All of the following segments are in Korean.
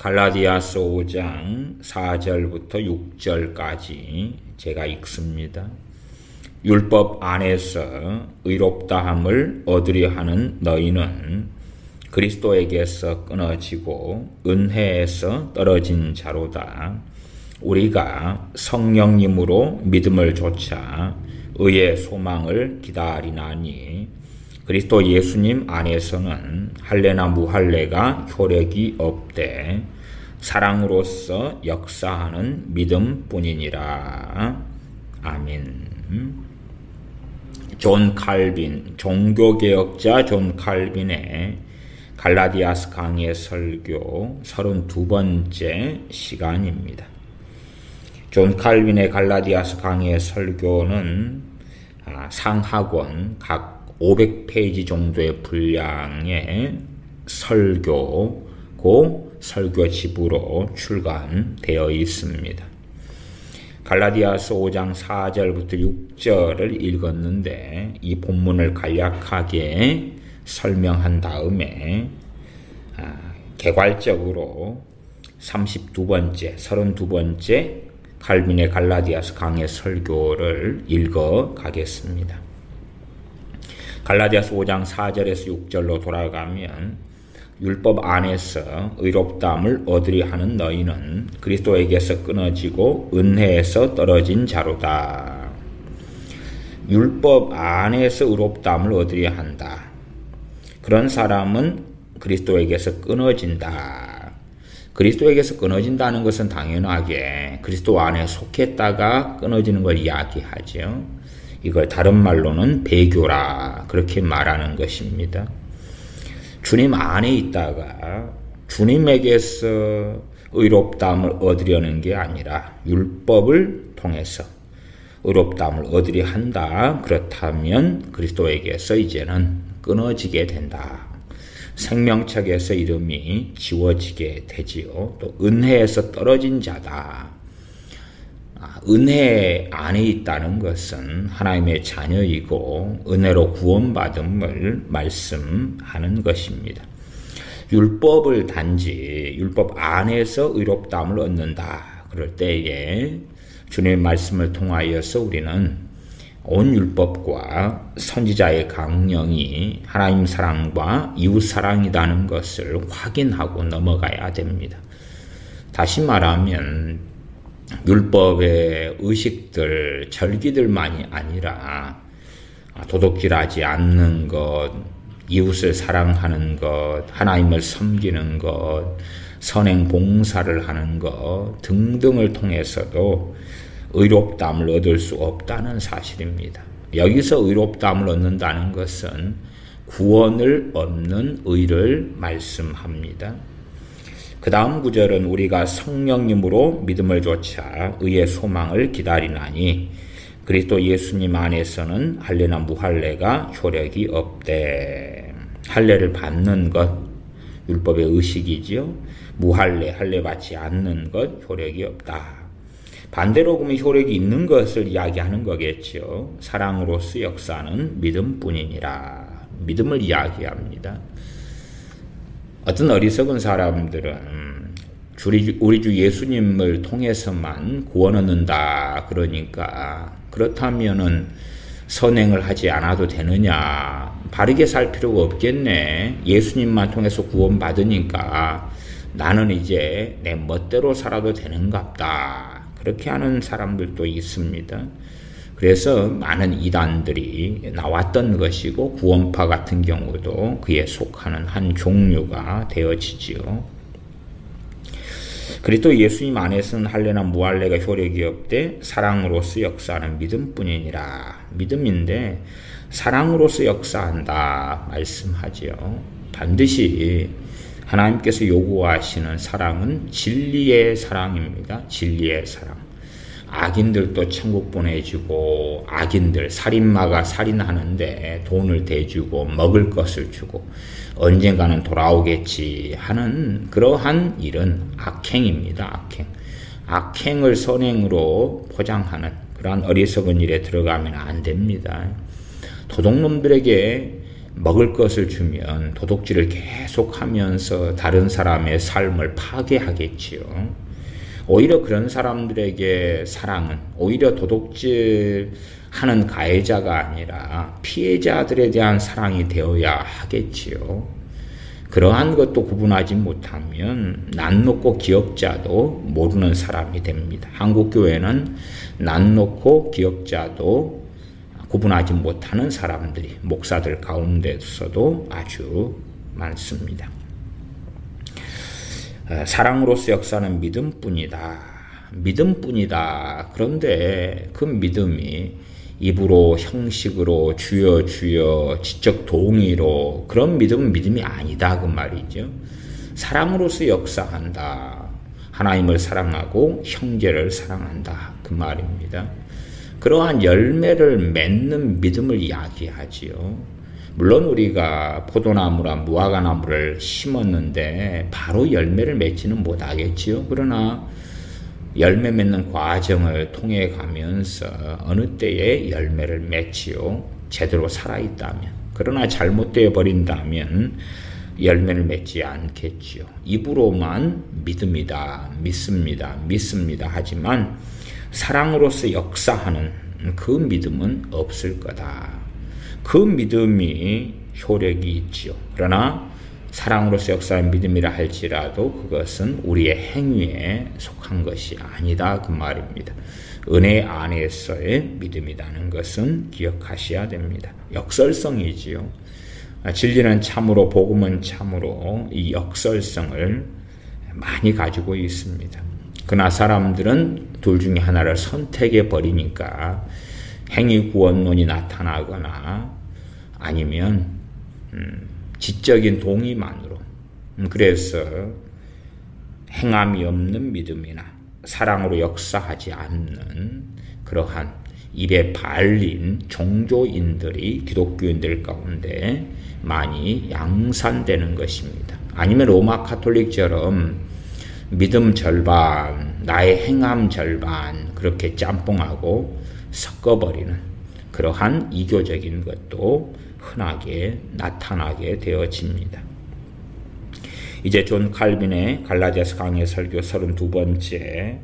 갈라디아서 5장 4절부터 6절까지 제가 읽습니다. 율법 안에서 의롭다함을 얻으려 하는 너희는 그리스도에게서 끊어지고 은혜에서 떨어진 자로다. 우리가 성령님으로 믿음을 조차 의의 소망을 기다리나니 그리스도 예수님 안에서는 할례나 무할례가 효력이 없되 사랑으로서 역사하는 믿음뿐이니라. 아멘. 존 칼빈, 종교개혁자 존 칼빈의 갈라디아서 강의 설교 32번째 시간입니다. 존 칼빈의 갈라디아서 강의 설교는 상하권 각 500페이지 정도의 분량의 설교고 설교집으로 출간되어 있습니다. 갈라디아서 5장 4절부터 6절을 읽었는데 이 본문을 간략하게 설명한 다음에 개괄적으로 32번째 칼빈의 갈라디아서 강의 설교를 읽어 가겠습니다. 갈라디아서 5장 4절에서 6절로 돌아가면 율법 안에서 의롭다함을 얻으려 하는 너희는 그리스도에게서 끊어지고 은혜에서 떨어진 자로다. 율법 안에서 의롭다함을 얻으려 한다. 그런 사람은 그리스도에게서 끊어진다. 그리스도에게서 끊어진다는 것은 당연하게 그리스도 안에 속했다가 끊어지는 걸 이야기하죠. 이걸 다른 말로는 배교라 그렇게 말하는 것입니다. 주님 안에 있다가 주님에게서 의롭다함을 얻으려는 게 아니라 율법을 통해서 의롭다함을 얻으려 한다. 그렇다면 그리스도에게서 이제는 끊어지게 된다. 생명책에서 이름이 지워지게 되지요. 또 은혜에서 떨어진 자다. 은혜 안에 있다는 것은 하나님의 자녀이고 은혜로 구원받음을 말씀하는 것입니다. 율법을 단지 율법 안에서 의롭다함을 얻는다. 그럴 때에 주님의 말씀을 통하여서 우리는 온 율법과 선지자의 강령이 하나님 사랑과 이웃 사랑이라는 것을 확인하고 넘어가야 됩니다. 다시 말하면 율법의 의식들, 절기들만이 아니라 도둑질하지 않는 것, 이웃을 사랑하는 것, 하나님을 섬기는 것, 선행 봉사를 하는 것 등등을 통해서도 의롭다함을 얻을 수 없다는 사실입니다. 여기서 의롭다함을 얻는다는 것은 구원을 얻는 의를 말씀합니다. 그 다음 구절은 우리가 성령님으로 믿음을 조차 의의 소망을 기다리나니 그리스도 예수님 안에서는 할례나 무할례가 효력이 없대. 할례를 받는 것 율법의 의식이지요. 무할례, 할례 받지 않는 것 효력이 없다. 반대로 보면 효력이 있는 것을 이야기하는 거겠죠. 사랑으로서 역사는 믿음뿐이니라. 믿음을 이야기합니다. 어떤 어리석은 사람들은 우리 주 예수님을 통해서만 구원 얻는다. 그러니까 그렇다면은 선행을 하지 않아도 되느냐. 바르게 살 필요가 없겠네. 예수님만 통해서 구원 받으니까 나는 이제 내 멋대로 살아도 되는갑다. 그렇게 하는 사람들도 있습니다. 그래서 많은 이단들이 나왔던 것이고 구원파 같은 경우도 그에 속하는 한 종류가 되어지지요. 그리스도 예수님 안에서는 할례나 무할례가 효력이 없되 사랑으로서 역사하는 믿음뿐이니라. 믿음인데 사랑으로서 역사한다 말씀하지요. 반드시 하나님께서 요구하시는 사랑은 진리의 사랑입니다. 진리의 사랑. 악인들도 천국 보내주고 악인들 살인마가 살인하는데 돈을 대주고 먹을 것을 주고 언젠가는 돌아오겠지 하는 그러한 일은 악행입니다. 악행. 악행을 선행으로 포장하는 그러한 어리석은 일에 들어가면 안 됩니다. 도둑놈들에게 먹을 것을 주면 도둑질을 계속하면서 다른 사람의 삶을 파괴하겠지요. 오히려 그런 사람들에게 사랑은 오히려 도둑질하는 가해자가 아니라 피해자들에 대한 사랑이 되어야 하겠지요. 그러한 것도 구분하지 못하면 난 놓고 기억자도 모르는 사람이 됩니다. 한국교회는 난 놓고 기억자도 구분하지 못하는 사람들이 목사들 가운데서도 아주 많습니다. 사랑으로서 역사는 믿음뿐이다. 믿음뿐이다. 그런데 그 믿음이 입으로 형식으로 주여 주여 지적 동의로 그런 믿음이 아니다 그 말이죠. 사랑으로서 역사한다. 하나님을 사랑하고 형제를 사랑한다 그 말입니다. 그러한 열매를 맺는 믿음을 이야기하지요. 물론 우리가 포도나무나 무화과나무를 심었는데 바로 열매를 맺지는 못하겠지요. 그러나 열매 맺는 과정을 통해 가면서 어느 때에 열매를 맺지요. 제대로 살아있다면. 그러나 잘못되어 버린다면 열매를 맺지 않겠지요. 입으로만 믿음이다, 믿습니다 하지만 사랑으로서 역사하는 그 믿음은 없을 거다. 그 믿음이 효력이 있지요. 그러나 사랑으로서 역사하는 믿음이라 할지라도 그것은 우리의 행위에 속한 것이 아니다 그 말입니다. 은혜 안에서의 믿음이라는 것은 기억하셔야 됩니다. 역설성이지요. 진리는 참으로 복음은 참으로 이 역설성을 많이 가지고 있습니다. 그러나 사람들은 둘 중에 하나를 선택해 버리니까 행위 구원론이 나타나거나 아니면 지적인 동의만으로 그래서 행함이 없는 믿음이나 사랑으로 역사하지 않는 그러한 입에 발린 종교인들이 기독교인들 가운데 많이 양산되는 것입니다. 아니면 로마 카톨릭처럼 믿음 절반, 나의 행함 절반 그렇게 짬뽕하고 섞어버리는 그러한 이교적인 것도 흔하게 나타나게 되어집니다. 이제 존 칼빈의 갈라디아서 강해 설교 32번째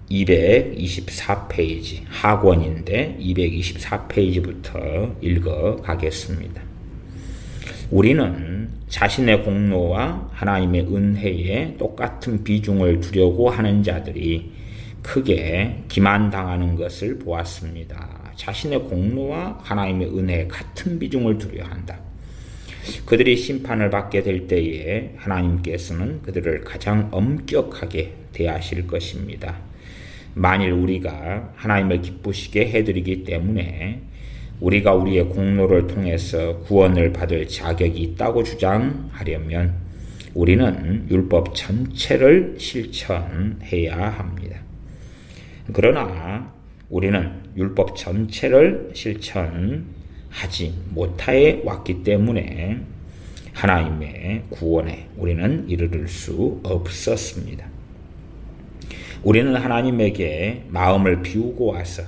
224페이지 학원인데 224페이지부터 읽어 가겠습니다. 우리는 자신의 공로와 하나님의 은혜에 똑같은 비중을 두려고 하는 자들이 크게 기만당하는 것을 보았습니다. 자신의 공로와 하나님의 은혜에 같은 비중을 두려 한다. 그들이 심판을 받게 될 때에 하나님께서는 그들을 가장 엄격하게 대하실 것입니다. 만일 우리가 하나님을 기쁘시게 해드리기 때문에 우리가 우리의 공로를 통해서 구원을 받을 자격이 있다고 주장하려면 우리는 율법 전체를 실천해야 합니다. 그러나 우리는 율법 전체를 실천하지 못해 왔기 때문에 하나님의 구원에 우리는 이르를 수 없었습니다. 우리는 하나님에게 마음을 비우고 와서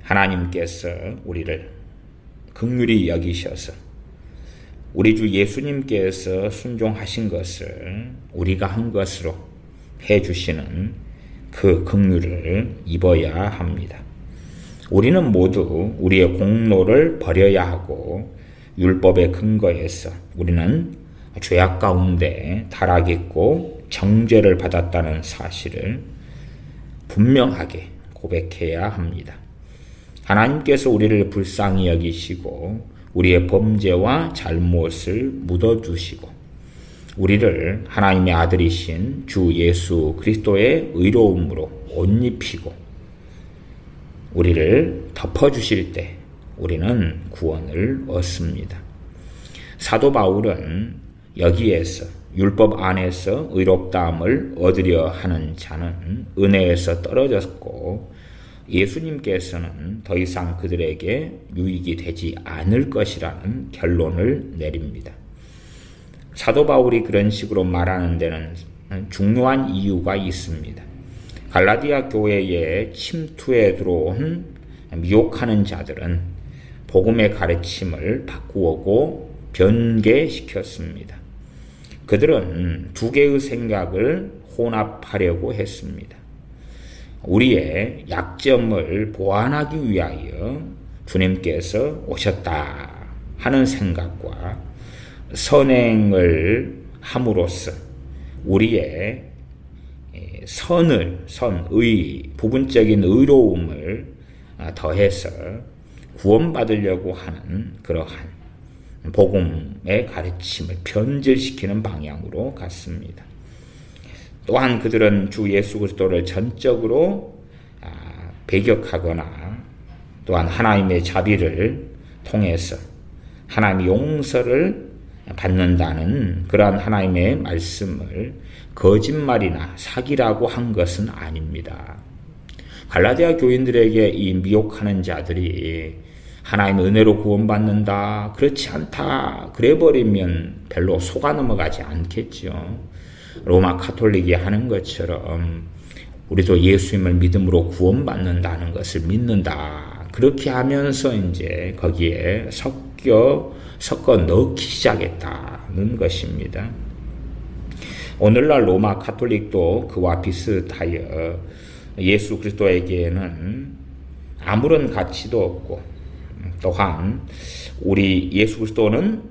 하나님께서 우리를 긍휼히 여기셔서 우리 주 예수님께서 순종하신 것을 우리가 한 것으로 해주시는 그 긍휼을 입어야 합니다. 우리는 모두 우리의 공로를 버려야 하고 율법의 근거에서 우리는 죄악 가운데 타락했고 정죄를 받았다는 사실을 분명하게 고백해야 합니다. 하나님께서 우리를 불쌍히 여기시고 우리의 범죄와 잘못을 묻어두시고 우리를 하나님의 아들이신 주 예수 그리스도의 의로움으로 옷 입히고 우리를 덮어주실 때 우리는 구원을 얻습니다. 사도 바울은 여기에서 율법 안에서 의롭다함을 얻으려 하는 자는 은혜에서 떨어졌고 예수님께서는 더 이상 그들에게 유익이 되지 않을 것이라는 결론을 내립니다. 사도 바울이 그런 식으로 말하는 데는 중요한 이유가 있습니다. 갈라디아 교회에 침투해 들어온 미혹하는 자들은 복음의 가르침을 바꾸고 변개시켰습니다. 그들은 두 개의 생각을 혼합하려고 했습니다. 우리의 약점을 보완하기 위하여 주님께서 오셨다 하는 생각과 선행을 함으로써 우리의 부분적인 의로움을 더해서 구원받으려고 하는 그러한 복음의 가르침을 변질시키는 방향으로 갔습니다. 또한 그들은 주 예수 그리스도를 전적으로 배격하거나 또한 하나님의 자비를 통해서 하나님의 용서를 받는다는 그러한 하나님의 말씀을 거짓말이나 사기라고 한 것은 아닙니다. 갈라디아 교인들에게 이 미혹하는 자들이 하나님의 은혜로 구원받는다, 그렇지 않다 그래버리면 별로 속아 넘어가지 않겠죠. 로마 카톨릭이 하는 것처럼 우리도 예수님을 믿음으로 구원받는다는 것을 믿는다, 그렇게 하면서 이제 거기에 섞어 넣기 시작했다는 것입니다. 오늘날 로마 카톨릭도 그와 비슷하여 예수 그리스도에게는 아무런 가치도 없고, 또한 우리 예수 그리스도는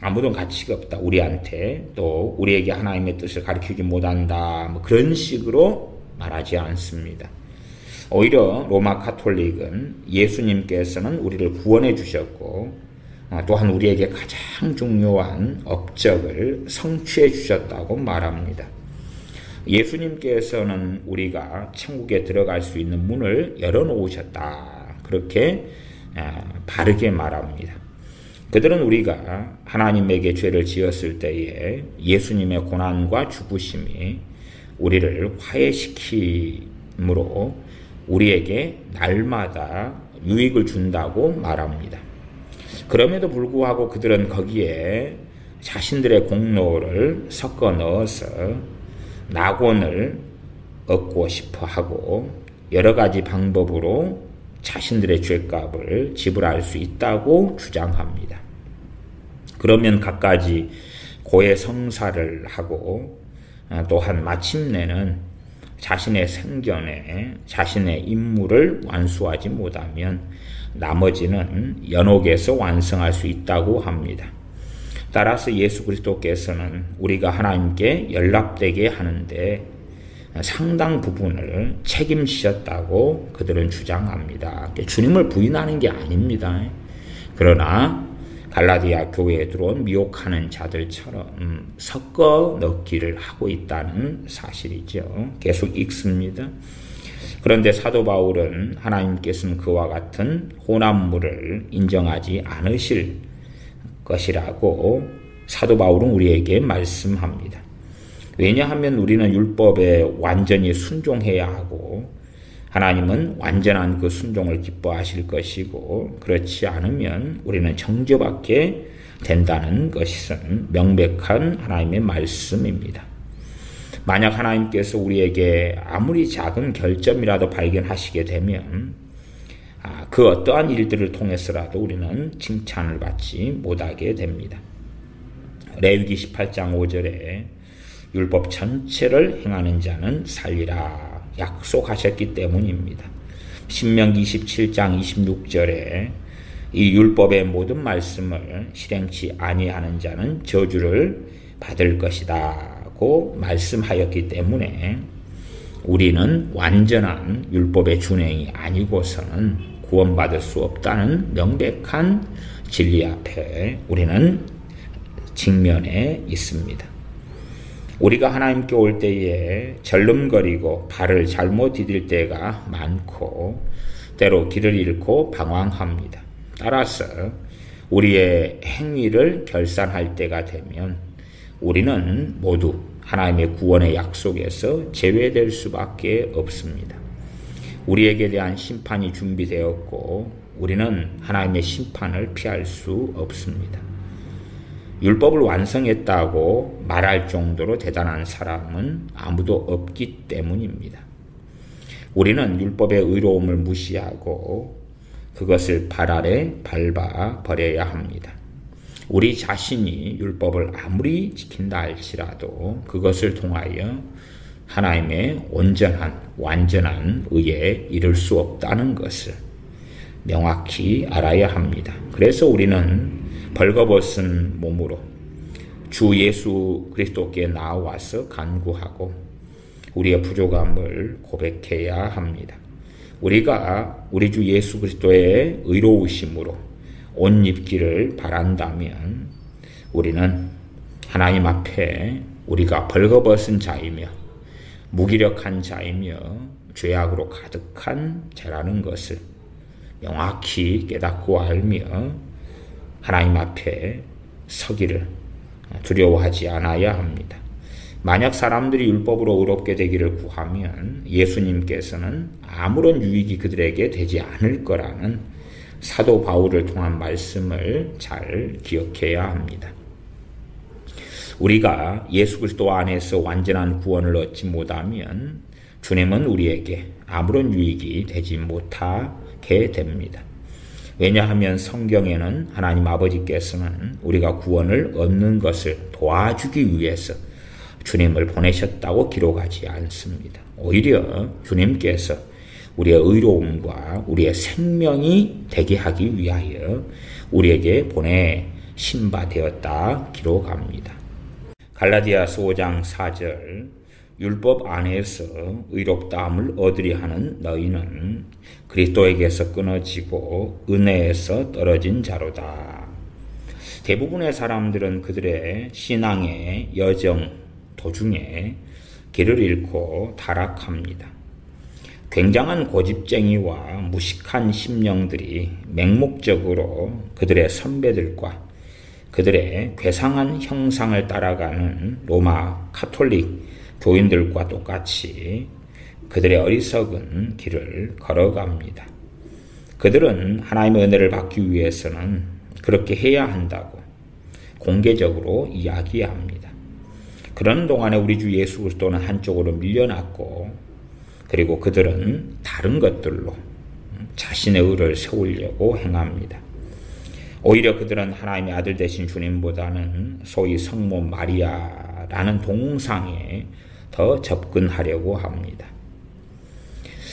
아무런 가치가 없다, 우리한테 또 우리에게 하나님의 뜻을 가르치지 못한다, 뭐 그런 식으로 말하지 않습니다. 오히려 로마 카톨릭은 예수님께서는 우리를 구원해 주셨고 또한 우리에게 가장 중요한 업적을 성취해 주셨다고 말합니다. 예수님께서는 우리가 천국에 들어갈 수 있는 문을 열어놓으셨다, 그렇게 바르게 말합니다. 그들은 우리가 하나님에게 죄를 지었을 때에 예수님의 고난과 죽으심이 우리를 화해시킴으로 우리에게 날마다 유익을 준다고 말합니다. 그럼에도 불구하고 그들은 거기에 자신들의 공로를 섞어 넣어서 낙원을 얻고 싶어 하고 여러 가지 방법으로 자신들의 죄값을 지불할 수 있다고 주장합니다. 그러면 갖가지 고해 성사를 하고 또한 마침내는 자신의 생전에 자신의 임무를 완수하지 못하면 나머지는 연옥에서 완성할 수 있다고 합니다. 따라서 예수 그리스도께서는 우리가 하나님께 연락되게 하는데 상당 부분을 책임지셨다고 그들은 주장합니다. 주님을 부인하는 게 아닙니다. 그러나 갈라디아 교회에 들어온 미혹하는 자들처럼 섞어 넣기를 하고 있다는 사실이죠. 계속 읽습니다. 그런데 사도 바울은 하나님께서는 그와 같은 혼합물을 인정하지 않으실 것이라고 사도 바울은 우리에게 말씀합니다. 왜냐하면 우리는 율법에 완전히 순종해야 하고 하나님은 완전한 그 순종을 기뻐하실 것이고, 그렇지 않으면 우리는 정죄받게 된다는 것은 명백한 하나님의 말씀입니다. 만약 하나님께서 우리에게 아무리 작은 결점이라도 발견하시게 되면 그 어떠한 일들을 통해서라도 우리는 칭찬을 받지 못하게 됩니다. 레위기 18장 5절에 율법 전체를 행하는 자는 살리라 약속하셨기 때문입니다. 신명기 27장 26절에 이 율법의 모든 말씀을 실행치 아니하는 자는 저주를 받을 것이다 고 말씀하였기 때문에 우리는 완전한 율법의 준행이 아니고서는 구원받을 수 없다는 명백한 진리 앞에 우리는 직면해 있습니다. 우리가 하나님께 올 때에 절름거리고 발을 잘못 디딜 때가 많고 때로 길을 잃고 방황합니다. 따라서 우리의 행위를 결산할 때가 되면 우리는 모두 하나님의 구원의 약속에서 제외될 수밖에 없습니다. 우리에게 대한 심판이 준비되었고 우리는 하나님의 심판을 피할 수 없습니다. 율법을 완성했다고 말할 정도로 대단한 사람은 아무도 없기 때문입니다. 우리는 율법의 의로움을 무시하고 그것을 발 아래 밟아 버려야 합니다. 우리 자신이 율법을 아무리 지킨다 할지라도 그것을 통하여 하나님의 온전한 완전한 의에 이를 수 없다는 것을 명확히 알아야 합니다. 그래서 우리는 벌거벗은 몸으로 주 예수 그리스도께 나와서 간구하고 우리의 부족함을 고백해야 합니다. 우리가 우리 주 예수 그리스도의 의로우심으로 옷 입기를 바란다면 우리는 하나님 앞에 우리가 벌거벗은 자이며 무기력한 자이며 죄악으로 가득한 자라는 것을 명확히 깨닫고 알며 하나님 앞에 서기를 두려워하지 않아야 합니다. 만약 사람들이 율법으로 의롭게 되기를 구하면 예수님께서는 아무런 유익이 그들에게 되지 않을 거라는 사도 바울을 통한 말씀을 잘 기억해야 합니다. 우리가 예수 그리스도 안에서 완전한 구원을 얻지 못하면 주님은 우리에게 아무런 유익이 되지 못하게 됩니다. 왜냐하면 성경에는 하나님 아버지께서는 우리가 구원을 얻는 것을 도와주기 위해서 주님을 보내셨다고 기록하지 않습니다. 오히려 주님께서 우리의 의로움과 우리의 생명이 되게 하기 위하여 우리에게 보내신 바 되었다 기록합니다. 갈라디아서 5장 4절 율법 안에서 의롭다함을 얻으려 하는 너희는 그리스도에게서 끊어지고 은혜에서 떨어진 자로다. 대부분의 사람들은 그들의 신앙의 여정 도중에 길을 잃고 타락합니다. 굉장한 고집쟁이와 무식한 심령들이 맹목적으로 그들의 선배들과 그들의 괴상한 형상을 따라가는 로마 가톨릭 교인들과 똑같이 그들의 어리석은 길을 걸어갑니다. 그들은 하나님의 은혜를 받기 위해서는 그렇게 해야 한다고 공개적으로 이야기합니다. 그런 동안에 우리 주 예수 그리스도는 한쪽으로 밀려났고 그리고 그들은 다른 것들로 자신의 의를 세우려고 행합니다. 오히려 그들은 하나님의 아들 되신 주님보다는 소위 성모 마리아라는 동상에 더 접근하려고 합니다.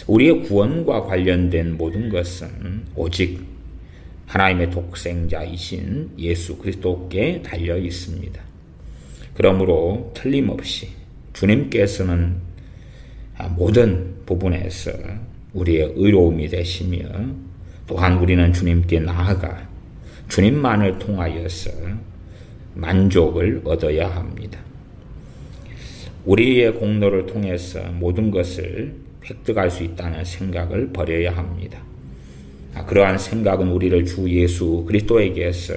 우리의 구원과 관련된 모든 것은 오직 하나님의 독생자이신 예수 그리스도께 달려 있습니다. 그러므로 틀림없이 주님께서는 모든 부분에서 우리의 의로움이 되시며 또한 우리는 주님께 나아가 주님만을 통하여서 만족을 얻어야 합니다. 우리의 공로를 통해서 모든 것을 획득할 수 있다는 생각을 버려야 합니다. 그러한 생각은 우리를 주 예수 그리스도에게서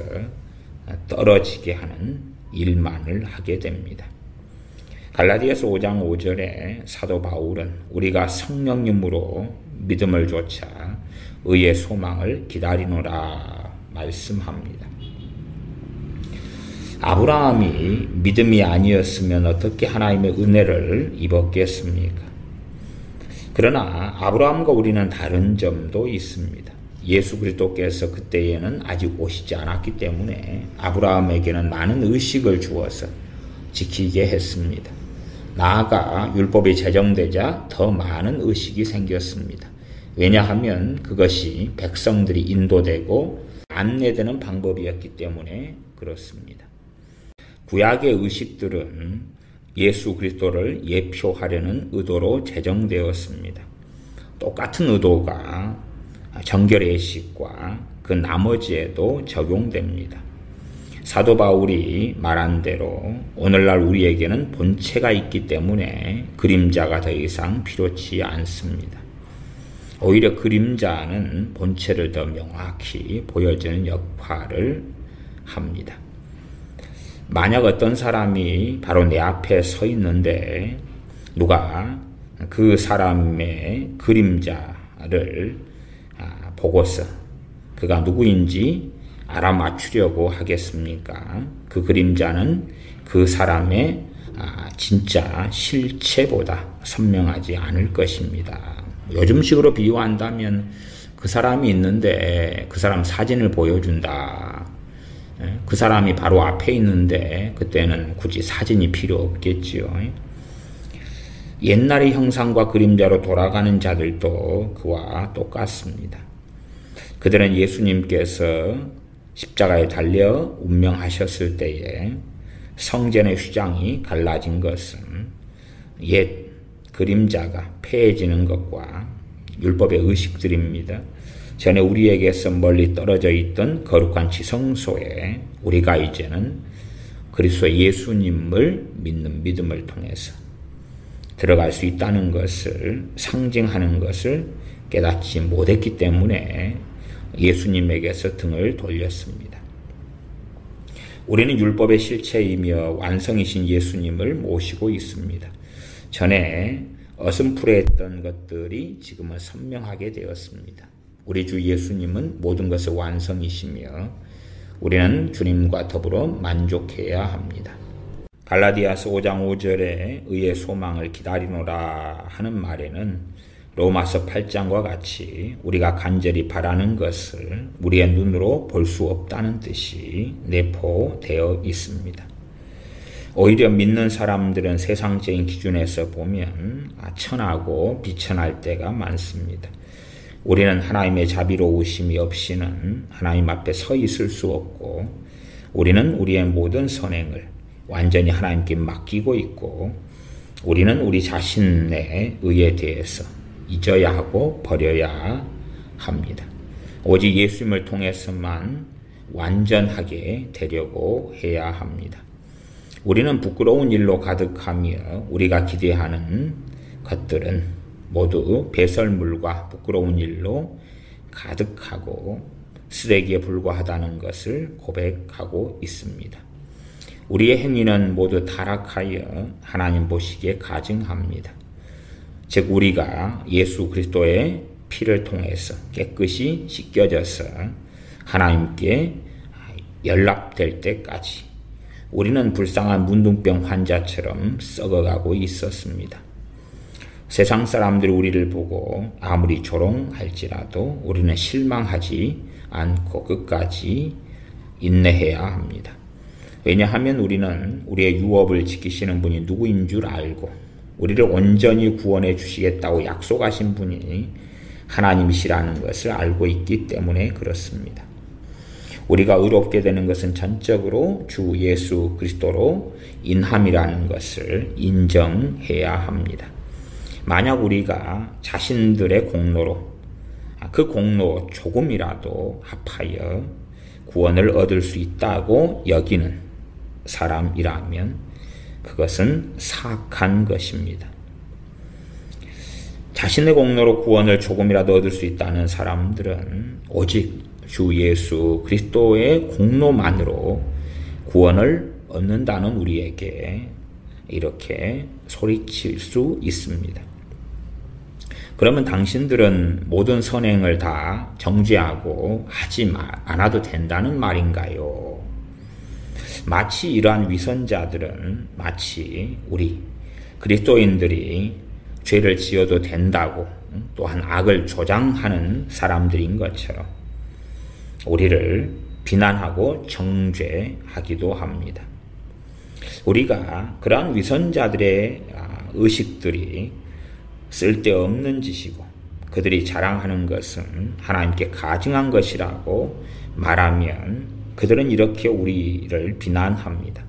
떨어지게 하는 일만을 하게 됩니다. 갈라디아서 5장 5절에 사도 바울은 우리가 성령님으로 믿음을 좇아 의의 소망을 기다리노라 말씀합니다. 아브라함이 믿음이 아니었으면 어떻게 하나님의 은혜를 입었겠습니까? 그러나 아브라함과 우리는 다른 점도 있습니다. 예수 그리스도께서 그때에는 아직 오시지 않았기 때문에 아브라함에게는 많은 의식을 주어서 지키게 했습니다. 나아가 율법이 제정되자 더 많은 의식이 생겼습니다. 왜냐하면 그것이 백성들이 인도되고 안내되는 방법이었기 때문에 그렇습니다. 구약의 의식들은 예수 그리스도를 예표하려는 의도로 제정되었습니다. 똑같은 의도가 정결의식과 그 나머지에도 적용됩니다. 사도 바울이 말한 대로 오늘날 우리에게는 본체가 있기 때문에 그림자가 더 이상 필요치 않습니다. 오히려 그림자는 본체를 더 명확히 보여주는 역할을 합니다. 만약 어떤 사람이 바로 내 앞에 서 있는데 누가 그 사람의 그림자를 보고서 그가 누구인지 알아맞추려고 하겠습니까? 그 그림자는 그 사람의 진짜 실체보다 선명하지 않을 것입니다. 요즘식으로 비유한다면 그 사람이 있는데 그 사람 사진을 보여준다. 그 사람이 바로 앞에 있는데 그때는 굳이 사진이 필요 없겠지요. 옛날의 형상과 그림자로 돌아가는 자들도 그와 똑같습니다. 그들은 예수님께서 십자가에 달려 운명하셨을 때에 성전의 휘장이 갈라진 것은 옛 그림자가 폐해지는 것과 율법의 의식들입니다. 전에 우리에게서 멀리 떨어져 있던 거룩한 지성소에 우리가 이제는 그리스도 예수님을 믿는 믿음을 통해서 들어갈 수 있다는 것을 상징하는 것을 깨닫지 못했기 때문에 예수님에게서 등을 돌렸습니다. 우리는 율법의 실체이며 완성이신 예수님을 모시고 있습니다. 전에 어슴푸레했던 것들이 지금은 선명하게 되었습니다. 우리 주 예수님은 모든 것의 완성이시며 우리는 주님과 더불어 만족해야 합니다. 갈라디아서 5장 5절에 의의 소망을 기다리노라 하는 말에는 로마서 8장과 같이 우리가 간절히 바라는 것을 우리의 눈으로 볼 수 없다는 뜻이 내포되어 있습니다. 오히려 믿는 사람들은 세상적인 기준에서 보면 천하고 비천할 때가 많습니다. 우리는 하나님의 자비로우심이 없이는 하나님 앞에 서 있을 수 없고 우리는 우리의 모든 선행을 완전히 하나님께 맡기고 있고 우리는 우리 자신의 의에 대해서 잊어야 하고 버려야 합니다. 오직 예수님을 통해서만 완전하게 되려고 해야 합니다. 우리는 부끄러운 일로 가득하며 우리가 기대하는 것들은 모두 배설물과 부끄러운 일로 가득하고 쓰레기에 불과하다는 것을 고백하고 있습니다. 우리의 행위는 모두 타락하여 하나님 보시기에 가증합니다. 즉 우리가 예수 그리스도의 피를 통해서 깨끗이 씻겨져서 하나님께 연락될 때까지 우리는 불쌍한 문둥병 환자처럼 썩어가고 있었습니다. 세상 사람들이 우리를 보고 아무리 조롱할지라도 우리는 실망하지 않고 끝까지 인내해야 합니다. 왜냐하면 우리는 우리의 유업을 지키시는 분이 누구인 줄 알고 우리를 온전히 구원해 주시겠다고 약속하신 분이 하나님이시라는 것을 알고 있기 때문에 그렇습니다. 우리가 의롭게 되는 것은 전적으로 주 예수 그리스도로 인함이라는 것을 인정해야 합니다. 만약 우리가 자신들의 공로로 그 공로 조금이라도 합하여 구원을 얻을 수 있다고 여기는 사람이라면 그것은 사악한 것입니다. 자신의 공로로 구원을 조금이라도 얻을 수 있다는 사람들은 오직 주 예수 그리스도의 공로만으로 구원을 얻는다는 우리에게 이렇게 소리칠 수 있습니다. 그러면 당신들은 모든 선행을 다 정죄하고 하지 않아도 된다는 말인가요? 마치 이러한 위선자들은 마치 우리 그리스도인들이 죄를 지어도 된다고 또한 악을 조장하는 사람들인 것처럼 우리를 비난하고 정죄하기도 합니다. 우리가 그러한 위선자들의 의식들이 쓸데없는 짓이고 그들이 자랑하는 것은 하나님께 가증한 것이라고 말하면 그들은 이렇게 우리를 비난합니다.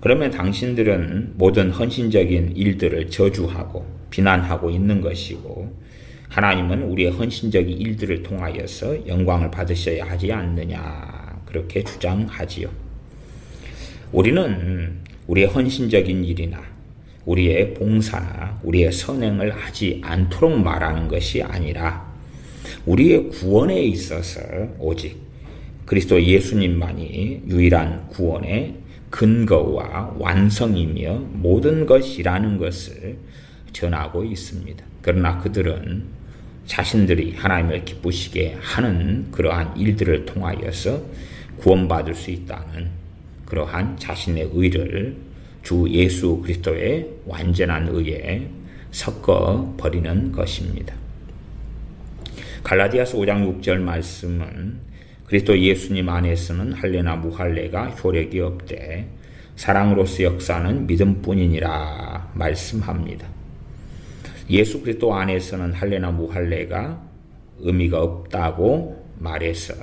그러면 당신들은 모든 헌신적인 일들을 저주하고 비난하고 있는 것이고 하나님은 우리의 헌신적인 일들을 통하여서 영광을 받으셔야 하지 않느냐 그렇게 주장하지요. 우리는 우리의 헌신적인 일이나 우리의 봉사나 우리의 선행을 하지 않도록 말하는 것이 아니라 우리의 구원에 있어서 오직 그리스도 예수님만이 유일한 구원의 근거와 완성이며 모든 것이라는 것을 전하고 있습니다. 그러나 그들은 자신들이 하나님을 기쁘시게 하는 그러한 일들을 통하여서 구원받을 수 있다는 그러한 자신의 의를 주 예수 그리스도의 완전한 의에 섞어 버리는 것입니다. 갈라디아서 5장 6절 말씀은 그리스도 예수님 안에서는 할례나 무할례가 효력이 없되 사랑으로서 역사하는 믿음뿐이니라 말씀합니다. 예수 그리스도 안에서는 할례나 무할례가 의미가 없다고 말해서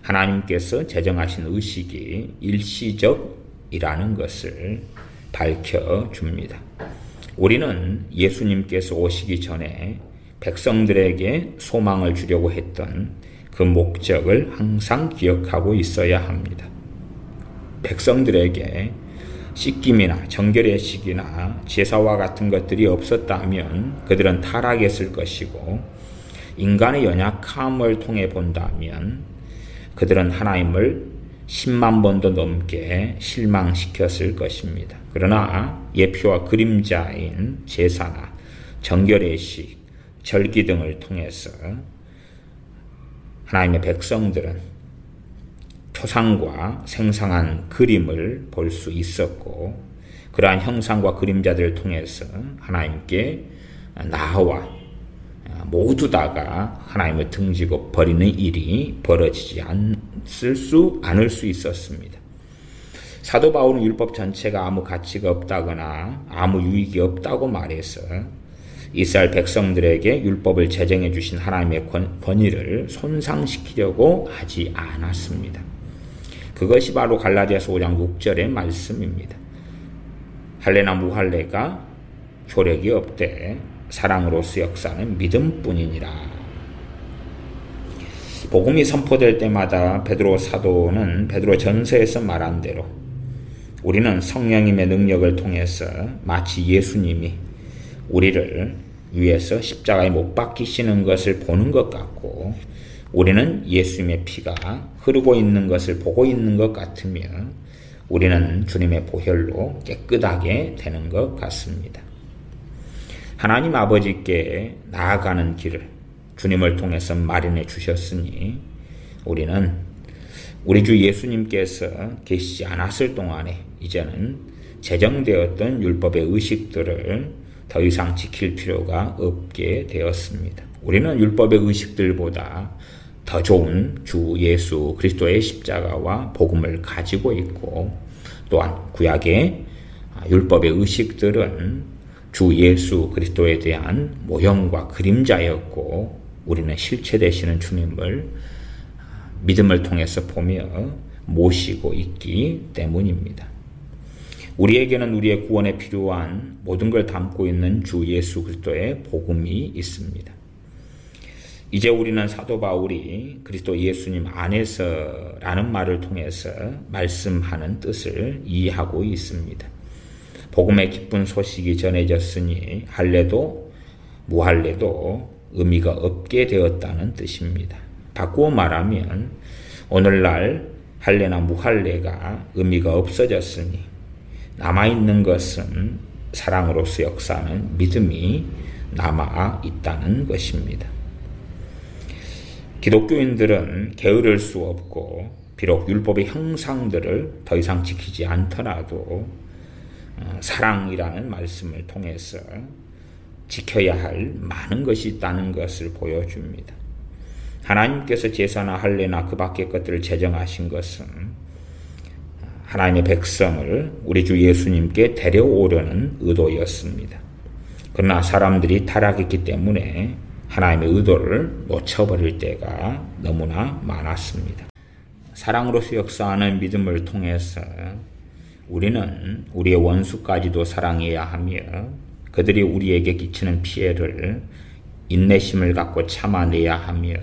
하나님께서 제정하신 의식이 일시적이라는 것을 밝혀줍니다. 우리는 예수님께서 오시기 전에 백성들에게 소망을 주려고 했던 그 목적을 항상 기억하고 있어야 합니다. 백성들에게 씻김이나 정결의 식이나 제사와 같은 것들이 없었다면 그들은 타락했을 것이고, 인간의 연약함을 통해 본다면 그들은 하나님을 10만 번도 넘게 실망시켰을 것입니다. 그러나 예표와 그림자인 제사나 정결의 식, 절기 등을 통해서 하나님의 백성들은 초상과 생생한 그림을 볼 수 있었고, 그러한 형상과 그림자들을 통해서 하나님께 나와 모두 다가 하나님을 등지고 버리는 일이 벌어지지 않을 수 있었습니다. 사도 바울은 율법 전체가 아무 가치가 없다거나 아무 유익이 없다고 말해서 이스라엘 백성들에게 율법을 제정해 주신 하나님의 권위를 손상시키려고 하지 않았습니다. 그것이 바로 갈라디아서 5장 6절의 말씀입니다. 할례나 무할례가 효력이 없되 사랑으로서 역사는 믿음뿐이니라. 복음이 선포될 때마다 베드로 사도는 베드로 전서에서 말한 대로 우리는 성령님의 능력을 통해서 마치 예수님이 우리를 위해서 십자가에 못 박히시는 것을 보는 것 같고, 우리는 예수님의 피가 흐르고 있는 것을 보고 있는 것 같으며 우리는 주님의 보혈로 깨끗하게 되는 것 같습니다. 하나님 아버지께 나아가는 길을 주님을 통해서 마련해 주셨으니 우리는 우리 주 예수님께서 계시지 않았을 동안에 이제는 제정되었던 율법의 의식들을 더 이상 지킬 필요가 없게 되었습니다. 우리는 율법의 의식들보다 더 좋은 주 예수 그리스도의 십자가와 복음을 가지고 있고, 또한 구약의 율법의 의식들은 주 예수 그리스도에 대한 모형과 그림자였고, 우리는 실체 되시는 주님을 믿음을 통해서 보며 모시고 있기 때문입니다. 우리에게는 우리의 구원에 필요한 모든 걸 담고 있는 주 예수 그리스도의 복음이 있습니다. 이제 우리는 사도 바울이 그리스도 예수님 안에서라는 말을 통해서 말씀하는 뜻을 이해하고 있습니다. 복음의 기쁜 소식이 전해졌으니 할례도 무할례도 의미가 없게 되었다는 뜻입니다. 바꾸어 말하면 오늘날 할례나 무할례가 의미가 없어졌으니 남아있는 것은 사랑으로서 역사하는 믿음이 남아 있다는 것입니다. 기독교인들은 게으를 수 없고, 비록 율법의 형상들을 더 이상 지키지 않더라도 사랑이라는 말씀을 통해서 지켜야 할 많은 것이 있다는 것을 보여줍니다. 하나님께서 제사나 할례나 그 밖의 것들을 제정하신 것은 하나님의 백성을 우리 주 예수님께 데려오려는 의도였습니다. 그러나 사람들이 타락했기 때문에 하나님의 의도를 놓쳐버릴 때가 너무나 많았습니다. 사랑으로서 역사하는 믿음을 통해서 우리는 우리의 원수까지도 사랑해야 하며, 그들이 우리에게 끼치는 피해를 인내심을 갖고 참아내야 하며,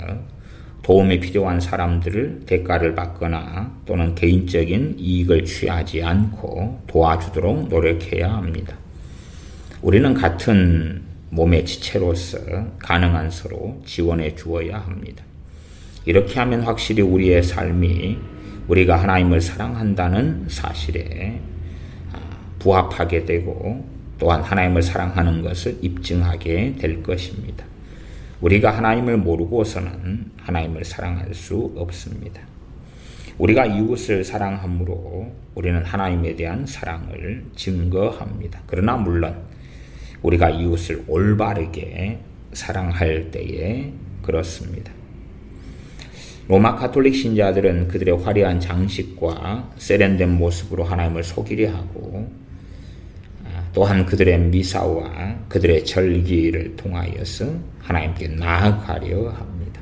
도움이 필요한 사람들을 대가를 받거나 또는 개인적인 이익을 취하지 않고 도와주도록 노력해야 합니다. 우리는 같은 몸의 지체로서 가능한 서로 지원해 주어야 합니다. 이렇게 하면 확실히 우리의 삶이 우리가 하나님을 사랑한다는 사실에 부합하게 되고, 또한 하나님을 사랑하는 것을 입증하게 될 것입니다. 우리가 하나님을 모르고서는 하나님을 사랑할 수 없습니다. 우리가 이웃을 사랑함으로 우리는 하나님에 대한 사랑을 증거합니다. 그러나 물론 우리가 이웃을 올바르게 사랑할 때에 그렇습니다. 로마 가톨릭 신자들은 그들의 화려한 장식과 세련된 모습으로 하나님을 속이려 하고 또한 그들의 미사와 그들의 절기를 통하여서 하나님께 나아가려 합니다.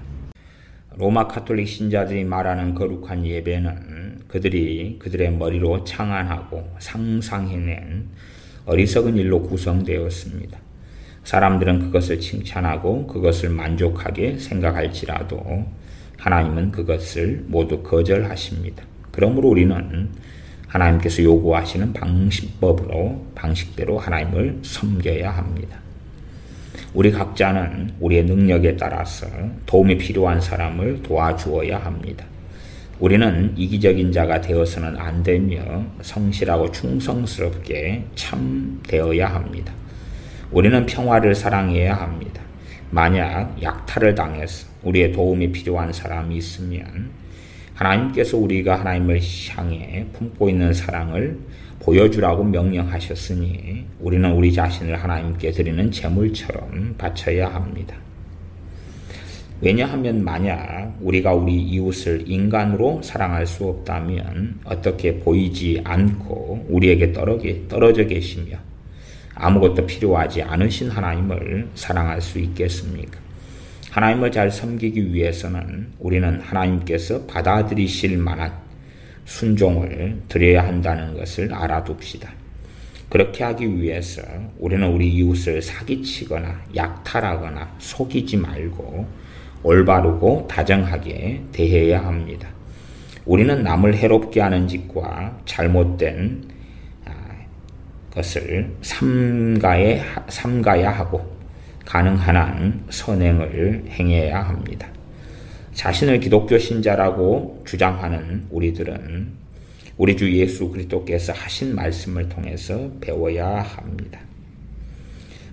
로마 가톨릭 신자들이 말하는 거룩한 예배는 그들이 그들의 머리로 창안하고 상상해낸 어리석은 일로 구성되었습니다. 사람들은 그것을 칭찬하고 그것을 만족하게 생각할지라도 하나님은 그것을 모두 거절하십니다. 그러므로 우리는 하나님께서 요구하시는 방식대로 하나님을 섬겨야 합니다. 우리 각자는 우리의 능력에 따라서 도움이 필요한 사람을 도와주어야 합니다. 우리는 이기적인 자가 되어서는 안 되며 성실하고 충성스럽게 참 되어야 합니다. 우리는 평화를 사랑해야 합니다. 만약 약탈을 당해서 우리의 도움이 필요한 사람이 있으면 하나님께서 우리가 하나님을 향해 품고 있는 사랑을 보여주라고 명령하셨으니 우리는 우리 자신을 하나님께 드리는 제물처럼 바쳐야 합니다. 왜냐하면 만약 우리가 우리 이웃을 인간으로 사랑할 수 없다면 어떻게 보이지 않고 우리에게 떨어져 계시며 아무것도 필요하지 않으신 하나님을 사랑할 수 있겠습니까? 하나님을 잘 섬기기 위해서는 우리는 하나님께서 받아들이실 만한 순종을 드려야 한다는 것을 알아둡시다. 그렇게 하기 위해서 우리는 우리 이웃을 사기치거나 약탈하거나 속이지 말고 올바르고 다정하게 대해야 합니다. 우리는 남을 해롭게 하는 짓과 잘못된 것을 삼가야 하고 가능한 한 선행을 행해야 합니다. 자신을 기독교 신자라고 주장하는 우리들은 우리 주 예수 그리스도께서 하신 말씀을 통해서 배워야 합니다.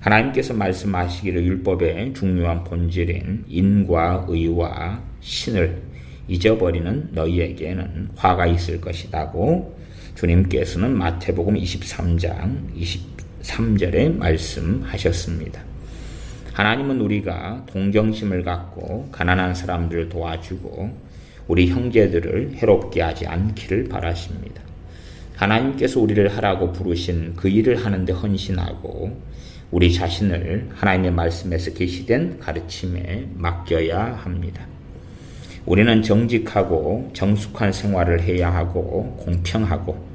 하나님께서 말씀하시기를 율법의 중요한 본질인 인과 의와 신을 잊어버리는 너희에게는 화가 있을 것이라고 주님께서는 마태복음 23장 23절에 말씀하셨습니다. 하나님은 우리가 동정심을 갖고 가난한 사람들을 도와주고 우리 형제들을 해롭게 하지 않기를 바라십니다. 하나님께서 우리를 하라고 부르신 그 일을 하는데 헌신하고 우리 자신을 하나님의 말씀에서 계시된 가르침에 맡겨야 합니다. 우리는 정직하고 정숙한 생활을 해야 하고 공평하고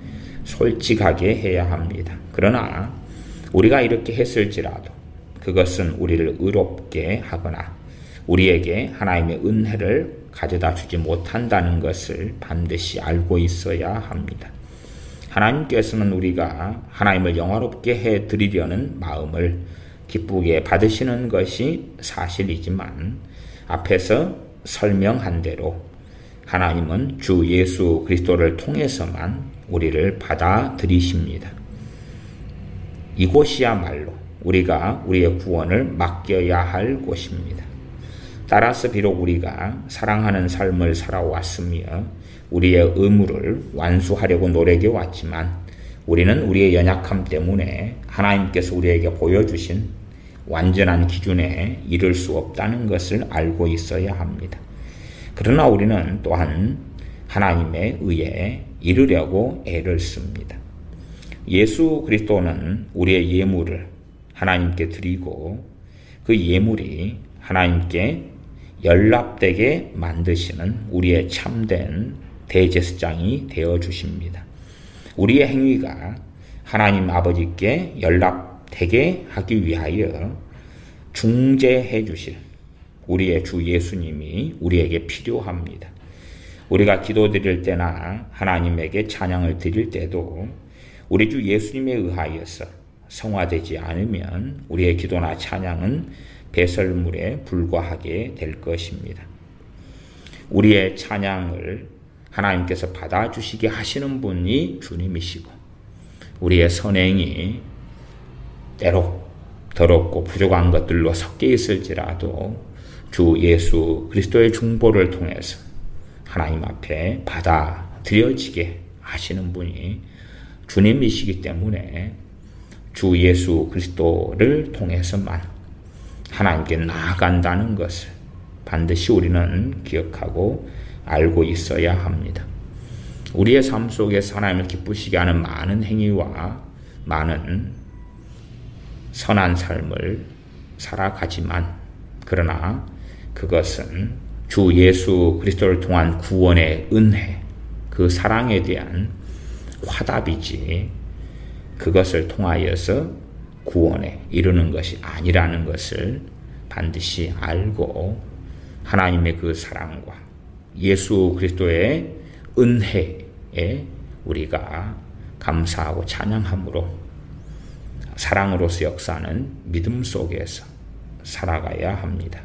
솔직하게 해야 합니다. 그러나 우리가 이렇게 했을지라도 그것은 우리를 의롭게 하거나 우리에게 하나님의 은혜를 가져다 주지 못한다는 것을 반드시 알고 있어야 합니다. 하나님께서는 우리가 하나님을 영화롭게 해드리려는 마음을 기쁘게 받으시는 것이 사실이지만 앞에서 설명한 대로 하나님은 주 예수 그리스도를 통해서만 우리를 받아들이십니다. 이곳이야말로 우리가 우리의 구원을 맡겨야 할 곳입니다. 따라서 비록 우리가 사랑하는 삶을 살아왔으며 우리의 의무를 완수하려고 노력해 왔지만 우리는 우리의 연약함 때문에 하나님께서 우리에게 보여주신 완전한 기준에 이를 수 없다는 것을 알고 있어야 합니다. 그러나 우리는 또한 하나님의 의에 이르려고 애를 씁니다. 예수 그리스도는 우리의 예물을 하나님께 드리고 그 예물이 하나님께 연락되게 만드시는 우리의 참된 대제사장이 되어 주십니다. 우리의 행위가 하나님 아버지께 연락되게 하기 위하여 중재해 주실 우리의 주 예수님이 우리에게 필요합니다. 우리가 기도드릴 때나 하나님에게 찬양을 드릴 때도 우리 주 예수님에 의하여서 성화되지 않으면 우리의 기도나 찬양은 배설물에 불과하게 될 것입니다. 우리의 찬양을 하나님께서 받아주시게 하시는 분이 주님이시고 우리의 선행이 때로 더럽고 부족한 것들로 섞여 있을지라도 주 예수 그리스도의 중보를 통해서 하나님 앞에 받아들여지게 하시는 분이 주님이시기 때문에 주 예수 그리스도를 통해서만 하나님께 나아간다는 것을 반드시 우리는 기억하고 알고 있어야 합니다. 우리의 삶 속에서 하나님을 기쁘시게 하는 많은 행위와 많은 선한 삶을 살아가지만, 그러나 그것은 주 예수 그리스도를 통한 구원의 은혜, 그 사랑에 대한 화답이지 그것을 통하여서 구원에 이르는 것이 아니라는 것을 반드시 알고 하나님의 그 사랑과 예수 그리스도의 은혜에 우리가 감사하고 찬양함으로 사랑으로서 역사하는 믿음 속에서 살아가야 합니다.